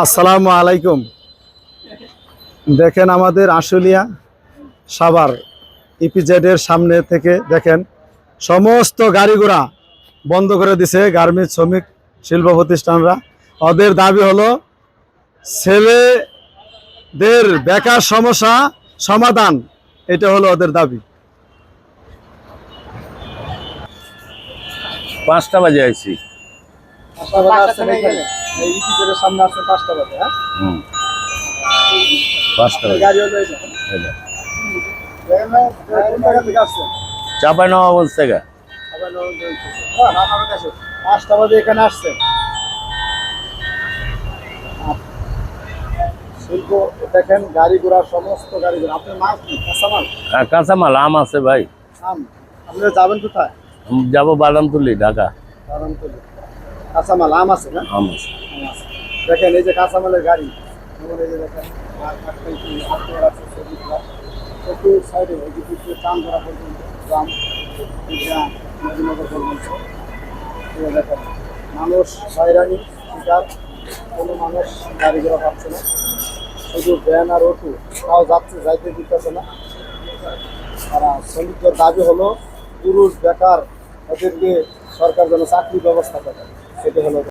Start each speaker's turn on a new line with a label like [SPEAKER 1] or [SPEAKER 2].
[SPEAKER 1] আসসালামু আলাইকুম। দেখেন আমাদের আশুলিয়া সাভার ইপিজেডের সামনে থেকে দেখেন সমস্ত গাড়ি ঘোড়া বন্ধ করে দিছে গার্মেন্টস শ্রমিক শিল্প প্রতিষ্ঠানরা। ওদের দাবি হলো ছেলেদের বেকার সমস্যা সমাধান, এটা হলো ওদের দাবি।
[SPEAKER 2] 5টা বাজে আইছি।
[SPEAKER 1] সামনে আসছে 5টা বাজে। হ্যাঁ,
[SPEAKER 2] 5টা বাজে
[SPEAKER 1] গাড়ি হলো এটা। কোন জায়গা থেকে আসছে?
[SPEAKER 2] চাঁপাইনবাবগঞ্জ থেকে।
[SPEAKER 1] 5টা বাজে এখানে আসছে। শিল্প দেখেন গাড়ি ঘোড়া সমস্ত গাড়ি ঘোড়া। আপনার মাছ কি কাঁচামাল?
[SPEAKER 2] হ্যাঁ, কাঁচামাল আম আছে ভাই।
[SPEAKER 1] আম। আপনারা যাবেন কোথায়?
[SPEAKER 2] যাবো বাদামতুলি, ঢাকা।
[SPEAKER 1] কাঁচামাল আম আছে না?
[SPEAKER 2] আম আছে।
[SPEAKER 1] আম আছে। দেখেন এই যে কাঁচামালের গাড়ি, যেমন এই যে দেখেন একটু সাইডে চান করা পর্যন্ত গ্রাম নদীনগর পর্যন্ত দেখেন মানুষ হয়রানি শিকার, কোনো মানুষ গাড়ি ঘোড়া পাচ্ছে না, শুধু ভ্যান আর অটো তাও যাচ্ছে, যাইতে দিতেছে না। তারা শ্রমিকদের দাবি হলো পুরুষ বেকার এদেরকে সরকার যেন চাকরির ব্যবস্থা করে, সেটা হলো